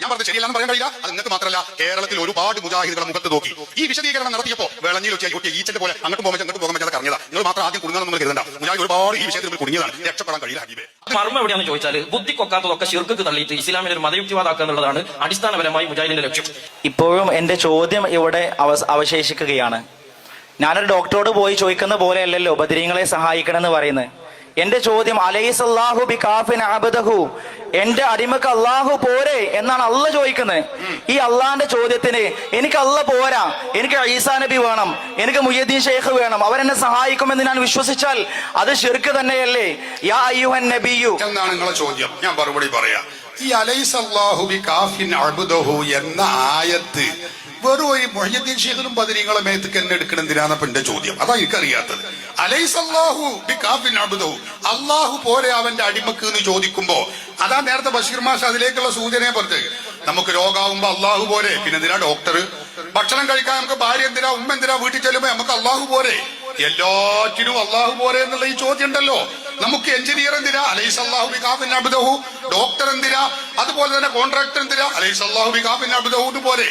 ഞാൻ പറഞ്ഞത് ശരിയല്ലാന്ന് പറയാൻ കഴിയില്ല. അത് നിങ്ങൾക്ക് മാത്രമല്ല, കേരളത്തിൽ ഒരുപാട് മുജാഹിദുകളെ മുഖത്ത് നോക്കി ഈ വിശദീകരണം നടത്തിയപ്പോ വെളഞ്ഞിൽ വെച്ച് ഈച്ചന്റെ പോലെ അങ്ങോട്ട് പോകാൻ പറ്റാതെ കറങ്ങിയതാ. നിങ്ങൾ മാത്രം ആദ്യം കുടുങ്ങാൻ നമ്മൾ കരുതണ്ട. മുജാഹിദ് ഒരുപാട് ഈ വിഷയത്തിൽ കുടുങ്ങിയതാണ്. രക്ഷപ്പെടാൻ കഴിയില്ല ഹബീബേ. മർമ്മം എവിടെയാണെന്ന് ചോദിച്ചാൽ ബുദ്ധി കൊക്കാത്തതൊക്കെ ശിർക്ക് തള്ളിയിട്ട് ഇസ്ലാമിനെ ഒരു മതയുക്തിവാദാക്കുക എന്നുള്ളതാണ് അടിസ്ഥാനപരമായി മുജാഹിദിന്റെ ലക്ഷ്യം. ഇപ്പോഴും എന്റെ ചോദ്യം ഇവിടെ അവശേഷിക്കുകയാണ്. ഞാനൊരു ഡോക്ടറോട് പോയി ചോദിക്കുന്ന പോലെയല്ലല്ലോ ബദരീങ്ങളെ സഹായിക്കണമെന്ന് പറയുന്നത്. എന്റെ ചോദ്യം അലൈസല്ലാഹു ബികാഫിൻ അബ്ദഹു, എന്റെ അടിമക്ക് അള്ളാഹു പോരെ എന്നാണ് അള്ള ചോദിക്കുന്നത്. ഈ അള്ളാന്റെ ചോദ്യത്തിന് എനിക്ക് അള്ള പോരാ, എനിക്ക് ഈസാ നബി വേണം, എനിക്ക് മുഹ്യിദ്ദീൻ ഷെയ്ഖ് വേണം, അവരെന്നെ സഹായിക്കുമെന്ന് ഞാൻ വിശ്വസിച്ചാൽ അത് ശിർക്ക് തന്നെയല്ലേ? യാ അയ്യുഹൻ നബിയു എന്നാണ് നിങ്ങളെ ചോദ്യം. ഞാൻ മറുപടി പറയാം. ഈ അലൈസല്ലാഹു ബികാഫിൻ അബ്ദഹു എന്ന ആയത്ത് വെറും ഒരു മുഹ്യിദ്ദീൻ ഷെയ്ഖിനും ബദരീങ്ങളെ മേത്തേക്ക് എന്നെ എടുക്കണം എന്തിനാന്നപ്പോ എന്റെ ചോദ്യം. അതാ എനിക്കറിയാത്തത്. അലൈസല്ലാഹു ബികാഫിൻ അബ്ദഹു, അള്ളാഹു പോരെ അവന്റെ അടിമക്ക് എന്ന് ചോദിക്കുമ്പോ അതാ നേരത്തെ ബഷീർ മാഷ് അതിലേക്കുള്ള സൂചനയെ പറഞ്ഞത്. നമുക്ക് രോഗാവുമ്പോ അള്ളാഹു പോരെ, പിന്നെ എന്തിനാ ഡോക്ടർ? ഭക്ഷണം കഴിക്കാൻ നമുക്ക് ഭാര്യ എന്തിനാ, ഉമ്മ എന്തിനാ? വീട്ടിൽ ചെല്ലുമ്പോ നമുക്ക് അള്ളാഹു പോരെ? എല്ലാറ്റിനും അള്ളാഹു പോരെ എന്നുള്ള ഈ ചോദ്യം ഉണ്ടല്ലോ. നമുക്ക് എഞ്ചിനീയർ എന്തിനാ? അലൈസല്ലാഹു ബികാഫിൻ അബ്ദഹു. ഡോക്ടർ എന്തിനാ? അതുപോലെ തന്നെ കോൺട്രാക്ടർ എന്തിനാ? അലൈസല്ലാഹു ബികാഫിൻ അബ്ദഹു പോലെ.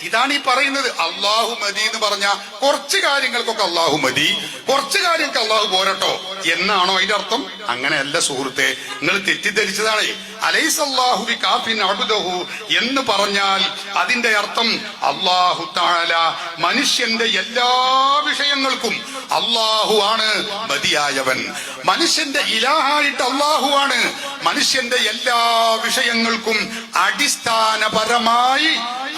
ഇതാണ് ഈ പറയുന്നത്. അള്ളാഹു മതി എന്ന് പറഞ്ഞ കുറച്ച് കാര്യങ്ങൾക്കൊക്കെ അള്ളാഹു മതി, കുറച്ച് കാര്യങ്ങൾക്ക് അള്ളാഹു പോരട്ടോ എന്നാണോ അതിന്റെ അർത്ഥം? അങ്ങനെയല്ല സുഹൃത്തെ, നിങ്ങൾ തെറ്റിദ്ധരിച്ചതാണ്. അലൈസല്ലാഹു ബികാഫിൻ അബ്ദഹു എന്ന് പറഞ്ഞാൽ അതിന്റെ അർത്ഥം അള്ളാഹു തആല മനുഷ്യന്റെ എല്ലാ വിഷയങ്ങൾക്കും അള്ളാഹു ആണ് മതിയായവൻ. മനുഷ്യന്റെ ഇലാഹായിട്ട് അള്ളാഹു ആണ് മനുഷ്യന്റെ എല്ലാ വിഷയങ്ങൾക്കും അടിസ്ഥാനപരമായി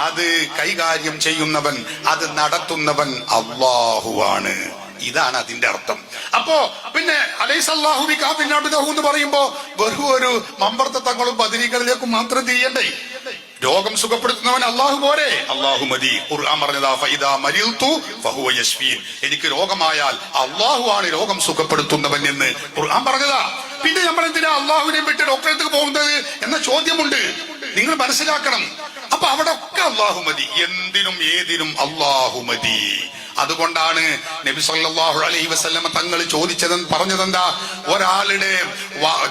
അത് കൈകാര്യം ചെയ്യുന്നവൻ, അത് നടത്തുന്നവൻ അള്ളാഹുവാണ്. ഇതാണ് അതിന്റെ അർത്ഥം. അപ്പോ പിന്നെ അലൈസല്ലാഹു ബികാഫിൻ അബ്ദഹു എന്ന് പറയുമ്പോ വെറും ഒരു മമ്പർത്തങ്ങളും ബദരീകളിലേക്കും മാത്രം തിരിയണ്ടേ? രോഗം സുഖപ്പെടുത്തുന്നവൻ അള്ളാഹു പോരെ? അള്ളാഹു മതി. ഖുർആൻ പറഞ്ഞതാ ഫഇദാ മരിൽതു ഫഹുവ യശ്ഫീൻ, എനിക്ക് രോഗമായാൽ അള്ളാഹു ആണ് രോഗം സുഖപ്പെടുത്തുന്നവൻ എന്ന് ഖുർആൻ പറഞ്ഞതാ. പിന്നെ നമ്മൾ എന്തിനാ അള്ളാഹുവിനെ വിട്ട് ഡോക്ടറേക്ക് പോകുന്നത് എന്ന ചോദ്യമുണ്ട്. നിങ്ങൾ മനസ്സിലാക്കണം. അപ്പൊ അവിടെ ഒക്കെ അള്ളാഹു മതി, എന്തിനും ഏതിനും അള്ളാഹു മതി. അതുകൊണ്ടാണ് നബി സല്ലല്ലാഹു അലൈഹി വസല്ലമ തങ്ങൾ പറഞ്ഞതെന്താ? ഒരാളുടെ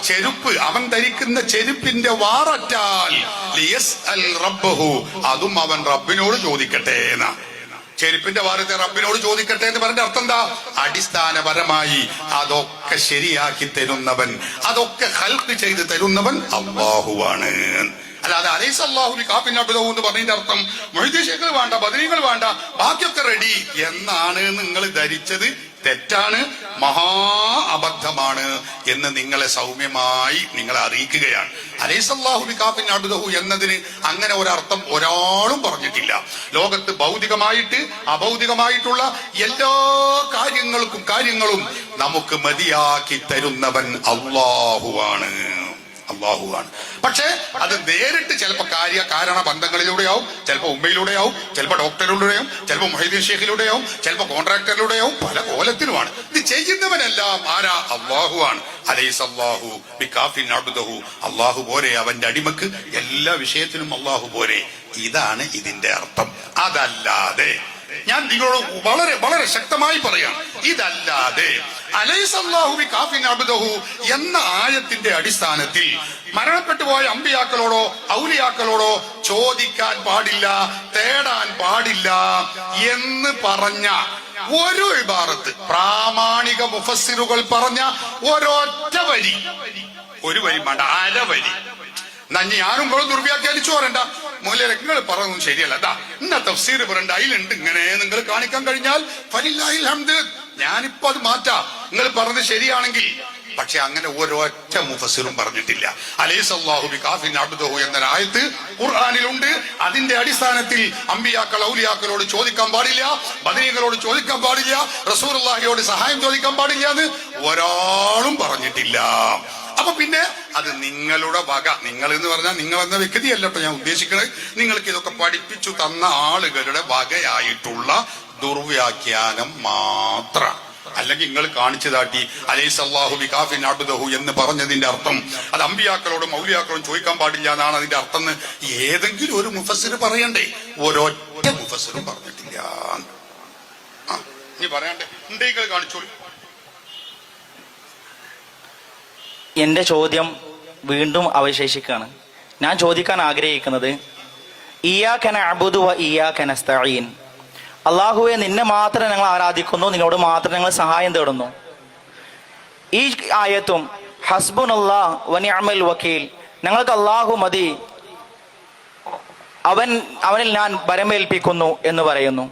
ചെരുപ്പ്, അവൻ ധരിക്കുന്ന ചെരുപ്പിന്റെ വാററ്റാൽ ലിയസ്അൽ റബ്ബഹു, അതും അവൻ റബ്ബിനോട് ചോദിക്കട്ടെ എന്നാ. ചെരുപ്പിന്റെ വാരത്തെ റബ്ബിനോട് ചോദിക്കട്ടെ എന്ന് പറഞ്ഞ അർത്ഥം എന്താ? അടിസ്ഥാനപരമായി അതൊക്കെ ശരിയാക്കി തരുന്നവൻ, അതൊക്കെ ഖൽഖ് ചെയ്ത് തരുന്നവൻ അല്ലാഹുവാണ്. അല്ലാതെ അലൈസല്ലാഹു ബികാഫിൻ അബ്ദഹു എന്ന് പറഞ്ഞതിന്റെ അർത്ഥം മുഹ്യിദ്ദീൻ ഷെയ്ഖ് വേണ്ട, ബദരീങ്ങൾ വേണ്ട, ബാക്കിയൊക്കെ റെഡി എന്നാണ് നിങ്ങൾ ധരിച്ചത്. തെറ്റാണ്, മഹാ അബദ്ധമാണ് എന്ന് നിങ്ങളെ സൗമ്യമായി നിങ്ങളെ അറിയിക്കുകയാണ്. അലൈസല്ലാഹു ബികാഫിൻ അബ്ദഹു എന്നതിന് അങ്ങനെ ഒരർത്ഥം ഒരാളും പറഞ്ഞിട്ടില്ല. ലോകത്ത് ഭൗതികമായിട്ട് അഭൗതികമായിട്ടുള്ള എല്ലാ കാര്യങ്ങളും നമുക്ക് മതിയാക്കി തരുന്നവൻ അല്ലാഹുവാണ്. പക്ഷേ അത് നേരിട്ട് ചിലപ്പോ കാരണ ബന്ധങ്ങളിലൂടെയാവും, ചിലപ്പോ ഉമ്മയിലൂടെയാവും, ചിലപ്പോ ഡോക്ടറിലൂടെയാവും, ചിലപ്പോ മുഹ്യിദ്ദീൻ ഷെയ്ഖിലൂടെയാവും, ചിലപ്പോ കോൺട്രാക്ടറിലൂടെയാവും, പല കോലത്തിലുമാണ്. ഇത് ചെയ്യുന്നവനെല്ലാം ആരാ? അല്ലാഹുവാണ്. അലൈസല്ലാഹു ബികാഫിൻ അബ്ദഹു, അല്ലാഹു പോരെ അവന്റെ അടിമക്ക് എല്ലാ വിഷയത്തിനും അല്ലാഹു പോരെ. ഇതാണ് ഇതിന്റെ അർത്ഥം. അതല്ലാതെ ഞാൻ നിങ്ങളോട് വളരെ വളരെ ശക്തമായി പറയാം, ഇതല്ലാതെ അലൈസല്ലാഹു ബികാഫിൻ അബ്ദഹു എന്ന ആയത്തിന്റെ അടിസ്ഥാനത്തിൽ മരണപ്പെട്ടു പോയ അമ്പിയാക്കളോടോ ഔലിയാക്കളോടോ ചോദിക്കാൻ പാടില്ല, തേടാൻ പാടില്ല എന്ന് പറഞ്ഞ ഒരു ഇബാറത്ത് പ്രാമാണിക മുഫസ്സിറുകൾ പറഞ്ഞ ഒരൊറ്റ വരി, ഒരു വരി വേണ്ട, അരവരി. ഞാനും ഇപ്പോൾ ദുർവ്യാഖ്യാനിച്ചു പറയണ്ട, മൂലരെ നിങ്ങൾ പറയുന്നത് ശരിയല്ല, അതാ ഇന്ന തഫ്സീർ പറയണ്ട, അതിലുണ്ട് ഇങ്ങനെ നിങ്ങൾ കാണിക്കാൻ കഴിഞ്ഞാൽ ഫലില്ലാഹിൽ ഹംദ്. ഞാനിപ്പോ അത് മാറ്റാം, നിങ്ങൾ പറഞ്ഞത് ശരിയാണെങ്കിൽ. പക്ഷെ അങ്ങനെ ഒരൊറ്റ മുഫസ്സിറും പറഞ്ഞിട്ടില്ല അലൈസല്ലാഹു ബികാഫിൻ അബ്ദഹു എന്ന ആയത്ത് ഖുർആനിലുണ്ട്. അതിന്റെ അടിസ്ഥാനത്തിൽ അമ്പിയാക്കൾ ഔലിയാക്കളോട് ചോദിക്കാൻ പാടില്ല, ബദരീകളോട് ചോദിക്കാൻ പാടില്ല, റസൂലുള്ളാഹിയോട് സഹായം ചോദിക്കാൻ പാടില്ല എന്ന് ഒരാളും പറഞ്ഞിട്ടില്ല. അപ്പൊ പിന്നെ അത് നിങ്ങളുടെ വക, നിങ്ങൾ എന്ന് പറഞ്ഞാൽ നിങ്ങൾ എന്ന വ്യക്തിയല്ലോ ഞാൻ ഉദ്ദേശിക്കുന്നത്, നിങ്ങൾക്ക് ഇതൊക്കെ പഠിപ്പിച്ചു തന്ന ആളുകളുടെ വകയായിട്ടുള്ള ദുർവ്യാഖ്യാനം മാത്രം. അല്ലെങ്കിൽ നിങ്ങൾ കാണിച്ചു കാട്ടി അലൈസല്ലാഹു ബികാഫിൻ അബ്ദഹു എന്ന് പറഞ്ഞതിന്റെ അർത്ഥം അത് അമ്പിയാക്കളോടും ഔലിയാക്കളോടും ചോദിക്കാൻ പാടില്ല എന്നാണ് അതിന്റെ അർത്ഥം എന്ന് ഏതെങ്കിലും ഒരു മുഫസ്സിർ പറയണ്ടേ? ഒരൊറ്റ മുഫസ്സിറും പറഞ്ഞിട്ടില്ല. ഇനി പറയണ്ടേ? ഉണ്ടെങ്കിൽ കാണിച്ചോളൂ. എന്റെ ചോദ്യം വീണ്ടും അവശേഷിക്കുകയാണ്. ഞാൻ ചോദിക്കാൻ ആഗ്രഹിക്കുന്നത്, ഇയ്യാക നഅ്ബുദു വ ഇയ്യാക നസ്തഈൻ. അള്ളാഹുവെ, നിന്നെ മാത്രം ഞങ്ങൾ ആരാധിക്കുന്നു, നിന്നോട് മാത്രം ഞങ്ങൾ സഹായം തേടുന്നു. ഈ ആയത്തും ഹസ്ബുനല്ലാഹ് വ നിഅമൽ വക്കീൽ, ഞങ്ങൾക്ക് അള്ളാഹു മതി, അവനിൽ ഞാൻ ഭരമേൽപ്പിക്കുന്നു എന്ന് പറയുന്നു.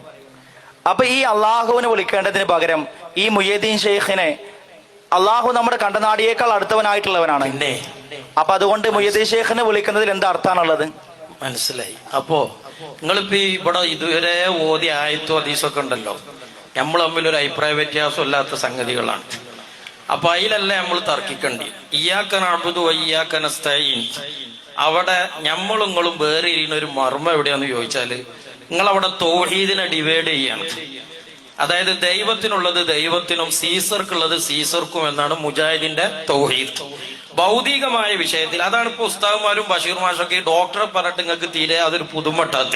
അപ്പൊ ഈ അള്ളാഹുവിനെ വിളിക്കേണ്ടതിന് പകരം ഈ മുഹ്യിദ്ദീൻ ഷെയ്ഖിനെ, അള്ളാഹു നമ്മുടെ കണ്ടനാടിയേക്കാൾ അടുത്തവനായിട്ടുള്ളവനാണ്. അപ്പൊ അതുകൊണ്ട് മുഹ്യിദ്ദീൻ ഷെയ്ഖിനെ വിളിക്കുന്നതിൽ എന്താ അർത്ഥാണുള്ളത്? മനസ്സിലായി. അപ്പോ നിങ്ങളിപ്പോ ഇവിടെ ഇതുവരെ ഓതി ആയത്തോ ഹദീസൊക്കെ ഉണ്ടല്ലോ, നമ്മൾ തമ്മിലൊരു അഭിപ്രായ വ്യത്യാസം ഇല്ലാത്ത സംഗതികളാണ്. അപ്പൊ അതിലല്ല നമ്മൾ തർക്കിക്കണ്ടി. ഇയ്യാക നഅ്ബുദു വ ഇയ്യാക നസ്തഈൻ, അവിടെ ഞമ്മളും നിങ്ങളും വേറെ ഇരിക്കുന്ന ഒരു മർമ്മം എവിടെയാന്ന് ചോദിച്ചാല്, നിങ്ങളവിടെ തൗഹീദിനെ ഡിവൈഡ് ചെയ്യാണ്. അതായത് ദൈവത്തിനുള്ളത് ദൈവത്തിനും സീസർക്കുള്ളത് സീസർക്കും എന്നാണ് മുജാഹിദിന്റെ തൗഹീദ്. ഭൗതികമായ വിഷയത്തിൽ അതാണ് ഇപ്പൊ ഉസ്താദുമാരും ബഷീർ മാഷൊക്കെ ഡോക്ടറെ പറഞ്ഞിട്ട് നിങ്ങൾക്ക് തീരെ അതൊരു പുതുമട്ടാത്ത.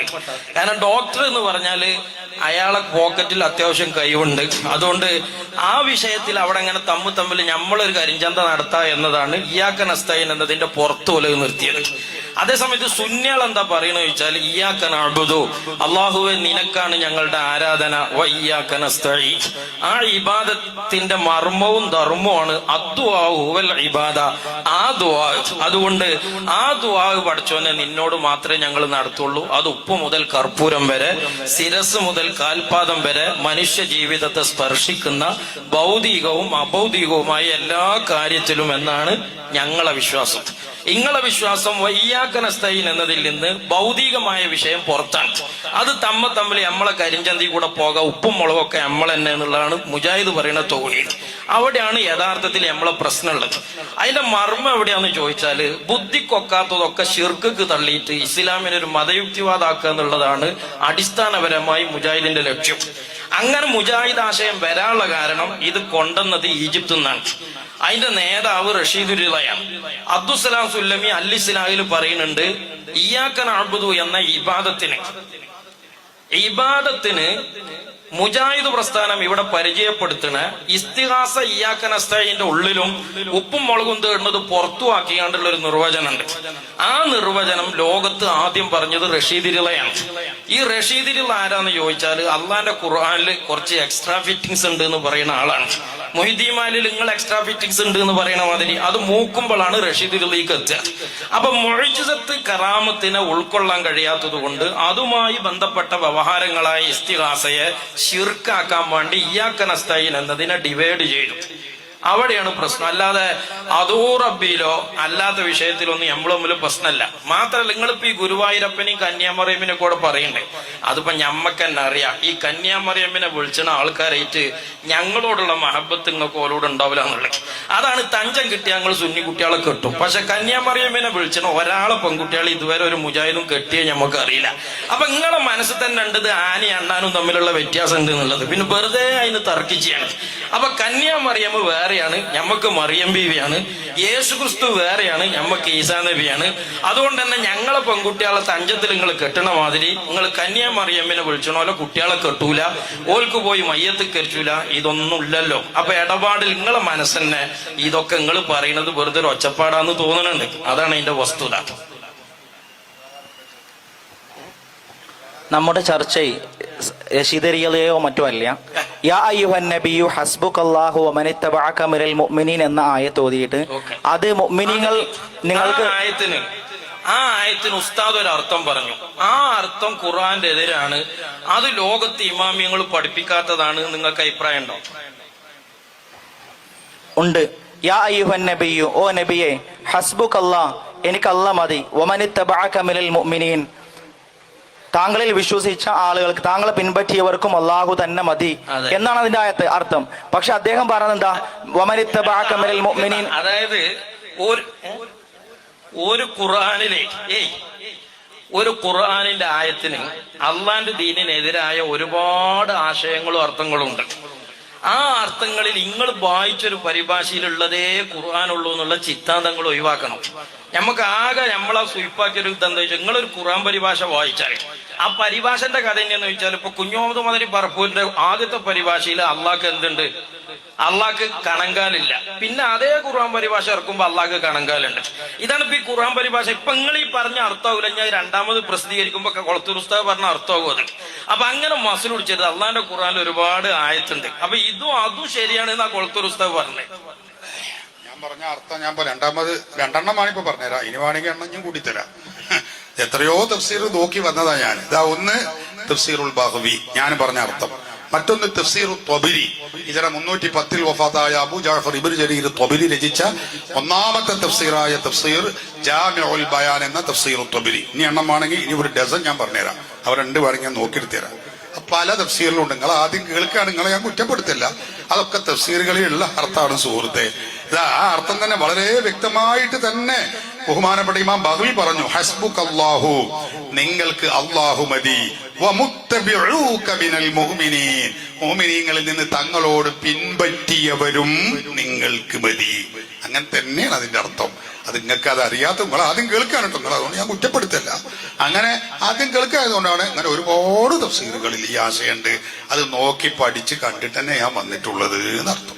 കാരണം ഡോക്ടർ എന്ന് പറഞ്ഞാല് അയാളെ പോക്കറ്റിൽ അത്യാവശ്യം കഴിവുണ്ട്. അതുകൊണ്ട് ആ വിഷയത്തിൽ അവിടെ അങ്ങനെ തമ്മിൽ നമ്മളൊരു കരിഞ്ചന്ത നടത്തുക എന്നതാണ് ഇയ്യാക നസ്തഈൻ എന്നതിന്റെ പുറത്തു പോലെ നിർത്തിയത്. അതേസമയത്ത് സുന്നികൾ എന്താ പറയണെന്ന് ചോദിച്ചാൽ, ഇയ്യാക നഅ്ബുദു, അല്ലാഹുവേ നിനക്കാണ് ഞങ്ങളുടെ ആരാധന, വ ഇയ്യാക നസ്തഈൻ, ആ ഇബാദത്തിന്റെ മർമ്മവും ധർമ്മവുമാണ് അദ്ദുആഉ വൽ ഇബാദ, ആ ദുആ. അതുകൊണ്ട് ആ ദുആ പഠിച്ചോനെ നിന്നോട് മാത്രമേ ഞങ്ങൾ നടത്തുള്ളൂ. അത് ഉപ്പ് മുതൽ കർപ്പൂരം വരെ, ശിരസ് മുതൽ കാൽപാദം വരെ മനുഷ്യ ജീവിതത്തെ സ്പർശിക്കുന്ന ഭൗതികവും അഭൗതികവുമായ എല്ലാ കാര്യത്തിലും എന്നാണ് ഞങ്ങളെ വിശ്വാസം. ഇങ്ങളെ വിശ്വാസം ഇയ്യാക നസ്തഈൻ എന്നതിൽ നിന്ന് ഭൗതികമായ വിഷയം പുറത്താണ്. അത് തമ്മിൽ നമ്മളെ കരിഞ്ചന്തി കൂടെ പോകാം, ഉപ്പും മുളകൊക്കെ നമ്മൾ തന്നെ എന്നുള്ളതാണ് മുജാഹിദ് പറയുന്ന തൗഹീദ്. അവിടെയാണ് യഥാർത്ഥത്തിൽ നമ്മളെ പ്രശ്നമുള്ളത്. അതിന്റെ മർമ്മം എവിടെയാന്ന് ചോദിച്ചാല്, ബുദ്ധിക്കൊക്കാത്തതൊക്കെ ശിർക്ക് തള്ളിയിട്ട് ഇസ്ലാമിനെ ഒരു മതയുക്തിവാദാക്കുക എന്നുള്ളതാണ് അടിസ്ഥാനപരമായി മുജാഹിദിന്റെ ലക്ഷ്യം. അങ്ങനെ മുജാഹിദ് ആശയം വരാനുള്ള കാരണം ഇത് കൊണ്ടുവന്നത് ഈജിപ്തിൽ നിന്നാണ്. അതിന്റെ നേതാവ് റഷീദുരിളയാണ്. അബ്ദുസ്സലാം സുല്ലമി അൽ ഇസ്ലാഹിൽ പറയുന്നുണ്ട്, ഇയ്യാക നഅ്ബുദു എന്ന ഇബാദത്തിന് മുജാഹിദ് പ്രസ്ഥാനം ഇവിടെ പരിചയപ്പെടുത്തുന്ന ഇസ്തിഗാസ ഇയ്യാക നസ്തഈന്റെ ഉള്ളിലും ഉപ്പും മുളകും തേടുന്നത് പുറത്തുവാക്കിയാണ്ടുള്ള ഒരു നിർവചനമുണ്ട്. ആ നിർവചനം ലോകത്ത് ആദ്യം പറഞ്ഞത് റഷീദിരിളയാണ്. ഈ റഷീദിരിള ആരാന്ന് ചോദിച്ചാൽ, അള്ളാന്റെ ഖുർആനിൽ കുറച്ച് എക്സ്ട്രാ ഫിറ്റിങ്സ് ഉണ്ട് എന്ന് പറയുന്ന ആളാണ്. മൊഹിദ്ദീമാലിൽ നിങ്ങൾ എക്സ്ട്രാ ഫിറ്റിങ്സ് ഉണ്ട് എന്ന് പറയുന്ന മാതിരി അത് മൂക്കുമ്പോഴാണ് റഷീദിലേക്ക് എത്തുക. അപ്പൊ മുഅ്ജിസത്ത് കറാമത്തിനെ ഉൾക്കൊള്ളാൻ കഴിയാത്തത് കൊണ്ട് അതുമായി ബന്ധപ്പെട്ട വ്യവഹാരങ്ങളായ ഇസ്തിഗാസയെ ശിർക്കാക്കാൻ വേണ്ടി ഇയ്യാക നസ്തഈൻ എന്നതിനെ ഡിവൈഡ് ചെയ്തു. അവിടെയാണ് പ്രശ്നം. അല്ലാതെ അതോ റബ്ബിയിലോ അല്ലാത്ത വിഷയത്തിലൊന്നും നമ്മൾ തമ്മിൽ പ്രശ്നമല്ല. മാത്രമല്ല, നിങ്ങളിപ്പോ ഈ ഗുരുവായൂരപ്പനെയും കന്യാമറിയമ്മിനെ കൂടെ പറയണ്ടേ, അതിപ്പോ ഞമ്മക്ക് തന്നെ അറിയാം. ഈ കന്യാമറിയമ്മിനെ വിളിച്ചണ ആൾക്കാരായിട്ട് ഞങ്ങളോടുള്ള മഹബത്ത് നിങ്ങൾക്ക് ഓരോട് ഉണ്ടാവില്ല എന്നുള്ളത്. അതാണ് തഞ്ചം കിട്ടിയ ഞങ്ങൾ സുന്നി കുട്ടികളെ കെട്ടും. പക്ഷെ കന്യാമറിയമ്മിനെ വിളിച്ചണ ഒരാളെ പെൺകുട്ടികളെ ഇതുവരെ ഒരു മുജാഹിദും കെട്ടിയ ഞമ്മക്ക് അറിയില്ല. അപ്പൊ നിങ്ങളെ മനസ്സിൽ തന്നെ ഉണ്ടത് ആനയും അണ്ണാനും തമ്മിലുള്ള വ്യത്യാസം ഉണ്ട് എന്നുള്ളത്. പിന്നെ വെറുതെ അതിന് തർക്കിച്ചാണ്. അപ്പൊ കന്യാമറിയമ്മ വേറെയാണ്, ഞമ്മക്ക് മറിയം ബീവിയാണ്. യേശു ക്രിസ്തു വേറെയാണ്, ഞമ്മക്ക് ഈസാ നബിയാണ്. അതുകൊണ്ട് തന്നെ ഞങ്ങളെ പെൺകുട്ടികളെ തഞ്ചത്തിൽ നിങ്ങൾ കെട്ടണ മാതിരി നിങ്ങൾ കന്യാമറിയമ്മിനെ വിളിച്ചണോലോ കുട്ടികളെ കെട്ടൂല, ഓൽക്ക് പോയി മയ്യത്ത് കെട്ടൂല, ഇതൊന്നും ഇല്ലല്ലോ. അപ്പൊ ഇടപാടിൽ നിങ്ങളെ മനസ്സന്നെ ഇതൊക്കെ നിങ്ങൾ പറയുന്നത് വെറുതെ ഒരു ഒച്ചപ്പാടാന്ന് തോന്നുന്നുണ്ട്. അതാണ് അതിന്റെ വസ്തുത. നമ്മുടെ ചർച്ച രശീദരിയതയോ മറ്റോ അല്ല. യാ അയ്യുഹൻ നബിയു ഹസ്ബുകല്ലാഹു വമനിത്തബഅക മിനൽ മുഅ്മിനീൻ എന്ന ആയത്ത് ഓതിയിട്ട് അത് മുഅ്മിനീങ്ങൾ നിങ്ങൾക്ക് ആ ആയത്തിന് ഉസ്താദ് ഒരു അർത്ഥം പറഞ്ഞു. ആ അർത്ഥം ഖുർആന്റെ എതിരാണ്. അത് ലോകത്ത് ഇമാമിയങ്ങൾ പഠിപ്പിക്കാത്തതാണ്. നിങ്ങൾക്ക് അഭിപ്രായം ഉണ്ടോ? ഉണ്ട്. യാ അയ്യുഹൻ നബിയു, ഓ നബിയെ, ഹസ്ബുകല്ലാഹ്, എനിക്ക് അല്ലാഹ് മതി, വമനിത്തബഅക മിനൽ മുഅ്മിനീൻ, താങ്കളിൽ വിശ്വസിച്ച ആളുകൾക്ക്, താങ്കളെ പിൻപറ്റിയവർക്കും അള്ളാഹു തന്നെ മതി എന്നാണ് അതിന്റെ ആയത്ത് അർത്ഥം. പക്ഷെ അദ്ദേഹം പറഞ്ഞത് എന്താ? വമനിത്തബഅക മിനൽ മുഅ്മിനീൻ. അതായത് ഒരു ഖുർആനിന്റെ ആയത്തിന് അള്ളാന്റെ ദീനിനെതിരായ ഒരുപാട് ആശയങ്ങളും അർത്ഥങ്ങളും ഉണ്ട്. ആ അർത്ഥങ്ങളിൽ നിങ്ങൾ വായിച്ചൊരു പരിഭാഷയിലുള്ളതേ ഖുർആനുള്ളൂ എന്നുള്ള ചിത്താന്തങ്ങൾ ഒഴിവാക്കണം. നമുക്ക് ആകെ നമ്മളെ സ്വീപ്പാക്കിയൊരു എന്താ വെച്ചാൽ, നിങ്ങളൊരു ഖുർആൻ പരിഭാഷ വായിച്ചാൽ ആ പരിഭാഷന്റെ കഥ എന്നു വെച്ചാൽ ഇപ്പൊ കുഞ്ഞുമുഹമ്മദ് മദനി പറപ്പൂരിന്റെ ആദ്യത്തെ പരിഭാഷയിൽ അള്ളാഹ്ക്ക് എന്തുണ്ട്? അള്ളാഹ്ക്ക് കണങ്കാലില്ല. പിന്നെ അതേ ഖുർആൻ പരിഭാഷ ഇറക്കുമ്പോ അള്ളാഹ്ക്ക് കണങ്കാലുണ്ട്. ഇതാണ് ഇപ്പൊ ഈ ഖുർആൻ പരിഭാഷ. ഇപ്പൊ നിങ്ങൾ ഈ പറഞ്ഞ അർത്ഥമാവില്ല, ഞാൻ രണ്ടാമത് പ്രസിദ്ധീകരിക്കുമ്പോ കൊളത്തൂർ ഉസ്താദ് പറഞ്ഞ അർത്ഥമാകും അത്. അപ്പൊ അങ്ങനെ മസിൽ പിടിച്ചത് അള്ളാഹിന്റെ ഖുർആനിൽ ഒരുപാട് ആയത്തുണ്ട്. അപ്പൊ അതും ശരിയാണ് എന്നാ കൊളത്തൂർ ഉസ്താദ് പറഞ്ഞത്. ഞാൻ പറഞ്ഞ അർത്ഥം ഞാൻ രണ്ടെണ്ണമാണ് ഇപ്പൊ പറഞ്ഞുതരാം. ഇനി വേണമെങ്കിൽ എണ്ണം ഞാൻ കൂട്ടിത്തരാം. എത്രയോ തഫ്സീർ നോക്കി വന്നതാ ഞാൻ. ഇതാ ഒന്ന് തഫ്സീറുൽ ബഗ്വി ഞാൻ പറഞ്ഞ അർത്ഥം, മറ്റൊന്ന് തഫ്സീറു ത്വബരി, ഹിജറ 310 വഫാത്തായ അബൂ ജഅഫർ ഇബ്നു ജരീർ ത്വബരി രചിച്ച ഒന്നാമത്തെ തഫ്സീറായ തഫ്സീർ ജാമിഉൽ ബയാൻ എന്ന തഫ്സീറു ത്വബരി. ഇനി എണ്ണമാണെങ്കിൽ ഇനി ഒരു ഡസൻ ഞാൻ പറഞ്ഞുതരാം. അവർ രണ്ട് വേണമെങ്കിൽ ഞാൻ നോക്കിയെടുത്ത് തരാം. പല തഫ്സീറിലുണ്ട്. നിങ്ങൾ ആദ്യം കേൾക്കുകയാണ്, നിങ്ങളെ ഞാൻ കുറ്റപ്പെടുത്തില്ല. അതൊക്കെ തഫ്സീറുകളിലുള്ള അർത്ഥമാണ് സുഹൃത്തെ. ഇതാ ആ അർത്ഥം തന്നെ വളരെ വ്യക്തമായിട്ട് തന്നെ ബഹുമാനപ്പെട്ട ഇമാം ബഗ്വി പറഞ്ഞു, ഹസ്ബുകല്ലാഹു, നിങ്ങൾക്ക് അല്ലാഹു മതി, വമുത്തബിഊക മിനൽ മുഅ്മിനീൻ, മുഅ്മിനീങ്ങളിൽ നിന്ന് തങ്ങളോട് പിൻപറ്റിയവരും നിങ്ങൾക്ക് മതി. അങ്ങനെ തന്നെയാണ് അതിന്റെ അർത്ഥം. അത് നിങ്ങൾക്ക് അത് അറിയാത്ത നിങ്ങൾ ആദ്യം കേൾക്കാൻ കേട്ടോ. നിങ്ങൾ അതുകൊണ്ട് ഞാൻ കുറ്റപ്പെടുത്തല്ല. അങ്ങനെ ആദ്യം കേൾക്കായതുകൊണ്ടാണ് അങ്ങനെ ഒരുപാട് തഫ്സീറുകളിൽ ഈ ആശയമുണ്ട്. അത് നോക്കി പഠിച്ച് കണ്ടിട്ട് തന്നെ ഞാൻ വന്നിട്ടുള്ളത് എന്നർത്ഥം.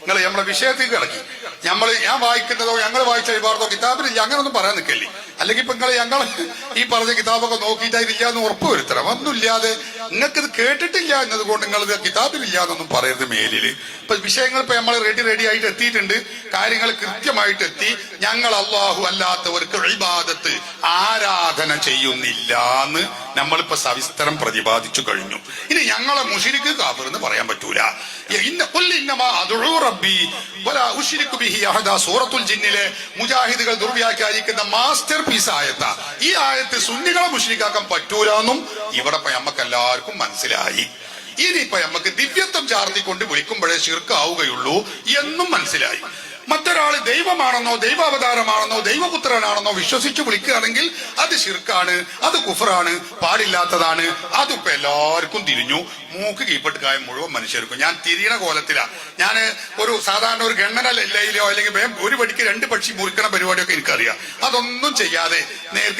നിങ്ങൾ നമ്മളെ വിഷയത്തേക്ക് കിടക്കി ഞാൻ വായിക്കുന്നതോ ഞങ്ങൾ വായിച്ച ഇബാറത്തോ കിതാബിലില്ല അങ്ങനൊന്നും പറയാൻ നിൽക്കല്ലേ. അല്ലെങ്കിൽ ഇപ്പൊ ഞങ്ങൾ ഈ പറഞ്ഞ കിതാബൊക്കെ നോക്കിയിട്ടില്ല എന്ന് ഉറപ്പ് വരുത്തണം. ഒന്നുമില്ലാതെ നിങ്ങൾക്കിത് കേട്ടിട്ടില്ല എന്നതുകൊണ്ട് നിങ്ങൾ കിതാബിലില്ല എന്നൊന്നും പറയരുത് മേലില്. ഇപ്പൊ വിഷയങ്ങൾ ഇപ്പൊ നമ്മൾ റെഡി ആയിട്ട് എത്തിയിട്ടുണ്ട്. കാര്യങ്ങൾ കൃത്യമായിട്ട് എത്തി. ഞങ്ങൾ അള്ളാഹു അല്ലാത്തവർക്ക് ഇബാദത്ത് ആരാധന ചെയ്യുന്നില്ല എന്ന് നമ്മളിപ്പോ സവിസ്തരം പ്രതിപാദിച്ചു കഴിഞ്ഞു. ഇനി ഞങ്ങളെ മുശ്രിക്ക് കാഫിർ എന്ന് പറയാൻ പറ്റൂല. സൂറത്തുൽ ജിന്നിലെ മുജാഹിദുകൾ ദുർവ്യാഖ്യാനിക്കുന്ന മാസ്റ്റർ പീസ് ആയത്ത ഈ ആയത്ത് സുന്നികളെ മുശ്രിക്കാക്കാൻ പറ്റൂലെന്നും ഇവിടെ നമുക്ക് എല്ലാവർക്കും മനസ്സിലായി. ഇനിയിപ്പൊ നമുക്ക് ദിവ്യത്വം ചാർത്തിക്കൊണ്ട് വിളിക്കുമ്പോഴേ ശിർക്കാവുകയുള്ളൂ എന്നും മനസ്സിലായി. മറ്റൊരാള് ദൈവമാണെന്നോ ദൈവാവതാരമാണെന്നോ ദൈവപുത്രനാണെന്നോ വിശ്വസിച്ച് വിളിക്കുകയാണെങ്കിൽ അത് ശിർക്കാണ്, അത് കുഫറാണ്, പാടില്ലാത്തതാണ്. അതിപ്പോ എല്ലാവർക്കും തിരിഞ്ഞു. മൂക്ക് കീപ്പെട്ട് കായം മുഴുവൻ മനുഷ്യർക്കും. ഞാൻ തിരിയണ കോലത്തിലാ. ഞാൻ ഒരു സാധാരണ ഒരു ഗണ്ണന ലയിലോ അല്ലെങ്കിൽ ഒരു പടിക്ക് രണ്ട് പക്ഷി മുറിക്കണ പരിപാടിയൊക്കെ എനിക്കറിയാം. അതൊന്നും ചെയ്യാതെ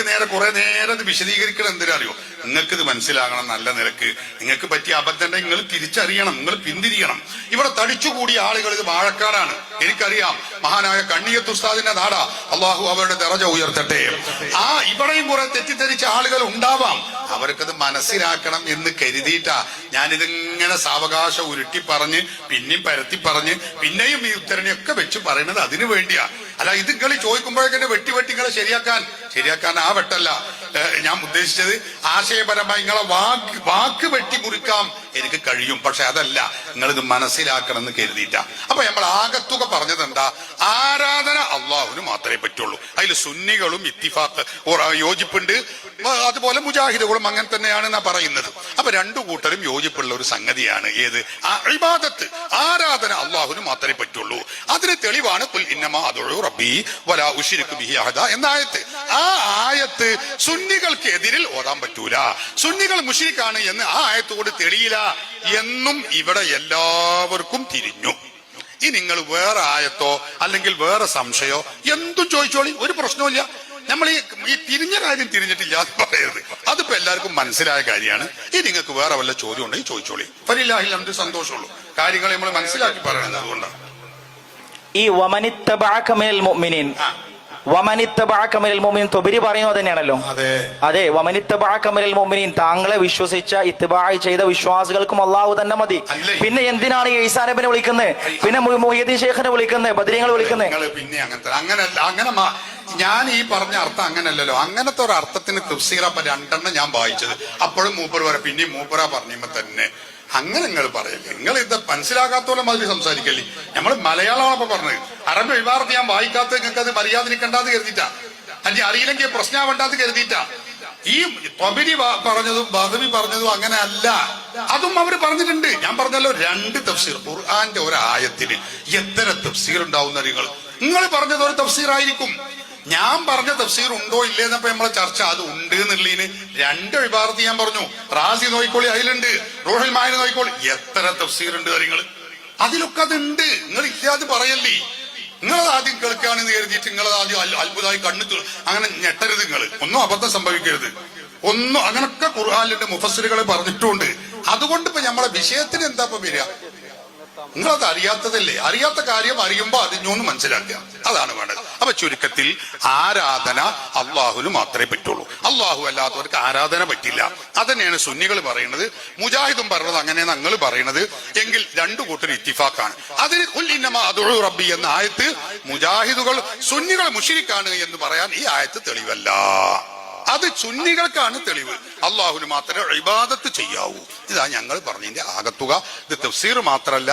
നേരെ കുറെ നേരം ഇത് വിശദീകരിക്കണം. എന്തിനറിയോ? നിങ്ങൾക്കിത് മനസ്സിലാകണം. നല്ല നിലക്ക് നിങ്ങൾക്ക് പറ്റിയ അബദ്ധം നിങ്ങൾ തിരിച്ചറിയണം, നിങ്ങൾ പിന്തിരിയണം. ഇവിടെ തടിച്ചുകൂടിയ ആളുകൾ ഇത് വാഴക്കാടാണ്, എനിക്കറിയാം. മഹാനായ കണ്ണിയത്ത് ഉസ്താദിന്റെ നാടാ. അള്ളാഹു അവരുടെ ദറജ ഉയർത്തട്ടെ. ഇവിടെയും കുറെ തെറ്റിദ്ധരിച്ച ആളുകൾ ഉണ്ടാവാം. അവർക്കത് മനസ്സിലാക്കണം എന്ന് കരുതിയിട്ടാ ഞാനിതിങ്ങനെ സാവകാശം ഉരുട്ടി പറഞ്ഞ് പിന്നെയും പരത്തി പറഞ്ഞ് പിന്നെയും ഈ ഉത്തരനെയൊക്കെ വെച്ച് പറയുന്നത് അതിനു വേണ്ടിയാ. അല്ല ഇത് കളി ചോദിക്കുമ്പോഴേക്കെ വെട്ടിങ്ങളെ ശരിയാക്കാൻ ആ വെട്ടല്ല ഞാൻ ഉദ്ദേശിച്ചത്. ആശയപരമായി നിങ്ങളെ വാക്ക് വെട്ടി മുറിക്കാം എനിക്ക് കഴിയും. പക്ഷെ അതല്ല, നിങ്ങളിത് മനസ്സിലാക്കണം എന്ന് കരുതിയിട്ടാ. അപ്പൊ നമ്മൾ ആകത്തുക പറഞ്ഞത് എന്താ? ആരാധന അള്ളാഹുവിന് മാത്രമേ പറ്റുള്ളൂ. അതിൽ സുന്നികളും ഇത്തിഫാഖ് യോജിപ്പുണ്ട്, അതുപോലെ മുജാഹിദുകളും അങ്ങനെ തന്നെയാണ് പറയുന്നത്. അപ്പൊ രണ്ടു കൂട്ടരും യോജിപ്പുള്ള ഒരു സംഗതിയാണ് ഏത്? ഇബാദത്ത്, ആരാധന അള്ളാഹുവിന് മാത്രമേ പറ്റുള്ളൂ. അതിന് തെളിവാണ് ഖുൽ ഇന്നമാ അദ്ഉ റബ്ബി വലാ ഉശ്രികു ബിഹി അഹദ എന്ന ആയത്ത്. ആ ആയത്ത് സുന്നികൾക്ക് എതിരിൽ ഓതാൻ പറ്റൂല. സുന്നികൾ മുശ്രിക്കാണ് എന്ന് ആ ആയത്തോട് തെളിയില്ല എന്നും ഇവിടെ എല്ലാവർക്കും തിരിഞ്ഞു. ഇനി നിങ്ങൾ വേറെ ആയത്തോ അല്ലെങ്കിൽ വേറെ സംശയോ എന്തും ചോദിച്ചോളി, ഒരു പ്രശ്നവുമില്ല. നമ്മൾ ഈ തിരിഞ്ഞ കാര്യം തിരിഞ്ഞിട്ടില്ല എന്ന് പറയരുത്. അതിപ്പോ എല്ലാവർക്കും മനസ്സിലായ കാര്യമാണ്. ഇനി നിങ്ങൾക്ക് വേറെ വല്ല ചോദ്യം ഉണ്ടെങ്കിൽ ചോദിച്ചോളി. ഫലില്ലാഹിൽ ഹംദ്, സന്തോഷമുള്ളൂ. കാര്യങ്ങൾ നമ്മൾ മനസ്സിലാക്കി പറയുന്നത് അതുകൊണ്ടാണ്. ഈ വമനിത്തബഅക മിനൽ മുഅ്മിനീൻ, വമനിത്തബഅക മിനൽ മുഅ്മിനീൻ തൊബരി പറയുന്നത് തന്നെയാണല്ലോ. അതെ, വമനിത്തബഅക മിനൽ മുഅ്മിനീൻ, താങ്കളെ വിശ്വസിച്ച ഇത്തിബാഅ് ചെയ്ത വിശ്വാസികൾക്കും അള്ളാഹു തന്നെ മതി. പിന്നെ എന്തിനാണ് ഈ ഈസാ നബിനെ വിളിക്കുന്നത്? പിന്നെ മുഹ്യിദ്ദീൻ ശൈഖിനെ വിളിക്കുന്നത്, ബദരീങ്ങളെ വിളിക്കുന്നത്? പിന്നെ അങ്ങനെ ഞാൻ ഈ പറഞ്ഞ അർത്ഥം അങ്ങനല്ലല്ലോ. അങ്ങനത്തെ ഒരു അർത്ഥത്തിന് തഫ്സീറ രണ്ടെണ്ണം ഞാൻ വായിച്ചത്. അപ്പോഴും മൂപ്പർ വരെ പിന്നെയും മൂപ്പറാ പറഞ്ഞുമ്പോ തന്നെ അങ്ങനെ നിങ്ങൾ പറയല്ലേ. നിങ്ങൾ ഇത് മനസ്സിലാകാത്തോളം മാതിരി സംസാരിക്കല്ലേ. നമ്മൾ മലയാളമാണ് ഇപ്പൊ പറഞ്ഞത്. അറബി വിവാഹത്ത് ഞാൻ വായിക്കാത്ത നിങ്ങൾക്ക് അത് മര്യാദനിക്കണ്ടാന്ന് കരുതിയിട്ടാ, അല്ലെങ്കിൽ അറിയില്ലെങ്കിൽ പ്രശ്നമാവണ്ടാന്ന് കരുതിയിട്ടാ. ഈ ത്വബരി പറഞ്ഞതും ബഗ്വി പറഞ്ഞതും അങ്ങനെ അല്ല. അതും അവർ പറഞ്ഞിട്ടുണ്ട്. ഞാൻ പറഞ്ഞല്ലോ, രണ്ട് തഫ്സീർ. ഖുർആന്റെ ഒരു ആയത്തിന് എത്ര തഫ്സീർ ഉണ്ടാവുന്ന നിങ്ങൾ പറഞ്ഞത് ഒരു തഫ്സീർ ആയിരിക്കും. ഞാൻ പറഞ്ഞ തഫ്സീർ ഉണ്ടോ ഇല്ലേന്നപ്പോ നമ്മളെ ചർച്ച. അത് ഉണ്ട് എന്നുള്ളതിന് രണ്ട് വിഭാഗത്ത് ഞാൻ പറഞ്ഞു. റാസി നോയിക്കോളി, അതിലുണ്ട്. റൂഹുൽ മാനി നോയിക്കോളി, എത്ര തഫ്സീർ ഉണ്ട് കാര്യങ്ങൾ. അതിലൊക്കെ അതുണ്ട്. നിങ്ങൾ ഇല്ലാതെ പറയല്ലേ. നിങ്ങളത് ആദ്യം കേൾക്കുകയാണെന്ന് കരുതിയിട്ട് നിങ്ങളത് ആദ്യം അത്ഭുതമായി അങ്ങനെ ഞെട്ടരുത്. നിങ്ങൾ ഒന്നും അബദ്ധം സംഭവിക്കരുത്. ഒന്നും അങ്ങനൊക്കെ ഖുർആനിന്റെ മുഫസ്സിറുകളെ പറഞ്ഞിട്ടുണ്ട്. അതുകൊണ്ട് ഇപ്പൊ നമ്മളെ വിഷയത്തിന് എന്താ ഇപ്പൊ വരിക? നിങ്ങളത് അറിയാത്തതല്ലേ? അറിയാത്ത കാര്യം അറിയുമ്പോ അറിഞ്ഞോന്ന് മനസ്സിലാക്കുക, അതാണ് വേണ്ടത്. അപ്പൊ ചുരുക്കത്തിൽ ആരാധന അള്ളാഹുവിന് മാത്രമേ പറ്റുള്ളൂ. അള്ളാഹു അല്ലാത്തവർക്ക് ആരാധന പറ്റില്ല. അതന്നെയാണ് സുന്നികൾ പറയുന്നത്, മുജാഹിദും പറയുന്നത്, അങ്ങനെയാണ് ഞങ്ങൾ പറയുന്നത്. എങ്കിൽ രണ്ടു കൂട്ടർ ഇത്തിഫാക്കാണ്. അതിന് കുല്ലിന്നമാ അദഉ റബ്ബി എന്ന ആയത്ത് മുജാഹിദുകൾ സുന്നികൾ മുശ്രിക്കാണ് എന്ന് പറയാൻ ഈ ആയത്ത് തെളിവല്ല. അത് സുന്നികൾക്കാണ് തെളിവ്. അള്ളാഹുവിന് മാത്രമേ ഇബാദത്ത് ചെയ്യാവൂ. ഇതാ ഞങ്ങൾ പറഞ്ഞതിന്റെ ആകത്തുക. ഇത് തഫ്സീർ മാത്രല്ല,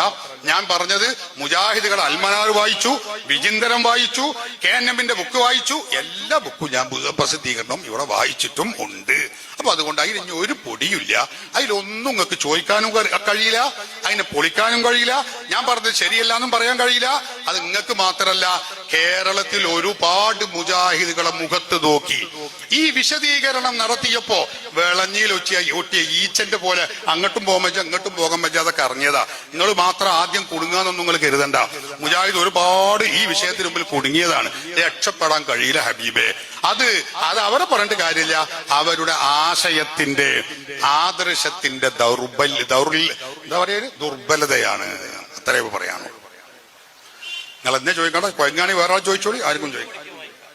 ഞാൻ പറഞ്ഞത് മുജാഹിദുകൾ അൽമനാർ വായിച്ചു, വിചിന്തനം വായിച്ചു, KNMന്റെ ബുക്ക് വായിച്ചു. എല്ലാ ബുക്കും ഞാൻ പ്രസിദ്ധീകരണം ഇവിടെ വായിച്ചിട്ടും ഉണ്ട്. അപ്പൊ അതുകൊണ്ട് അതിന് ഒരു പൊടിയില്ല. അതിലൊന്നും നിങ്ങൾക്ക് ചോദിക്കാനും കഴിയില്ല, അതിനെ പൊളിക്കാനും കഴിയില്ല. ഞാൻ പറഞ്ഞത് ശരിയല്ല എന്നും പറയാൻ കഴിയില്ല. അത് നിങ്ങൾക്ക് മാത്രല്ല, കേരളത്തിൽ ഒരുപാട് മുജാഹിദുകളെ മുഖത്ത് നോക്കി ഈ വിശദീകരണം നടത്തിയപ്പോ വിളഞ്ഞിൽ ഒട്ടിയ ഈച്ചന്റെ പോലെ അങ്ങോട്ടും പോകാൻ പറ്റുക അങ്ങോട്ടും പോകാൻ പറ്റാതൊക്കെ ഇറങ്ങിയതാ. നിങ്ങൾ മാത്രം ആദ്യം കുടുങ്ങാന്നൊന്നും നിങ്ങൾ കരുതണ്ട. മുജാഹിദ് ഒരുപാട് ഈ വിഷയത്തിന് മുമ്പിൽ കുടുങ്ങിയതാണ്. രക്ഷപ്പെടാൻ കഴിയില്ല ഹബീബെ. അത് അവരെ പറഞ്ഞിട്ട് കാര്യമില്ല. അവരുടെ ആശയത്തിന്റെ ആദർശത്തിന്റെ എന്താ പറയുക, ദുർബലതയാണ്. അത്രേ പറയാനുള്ളൂ. നിങ്ങൾ എന്നെ ചോദിക്കണ്ട, കൊയങ്ങാണി വേറെ ആൾ ചോദിച്ചോളി, ആർക്കും ചോദിക്കാം.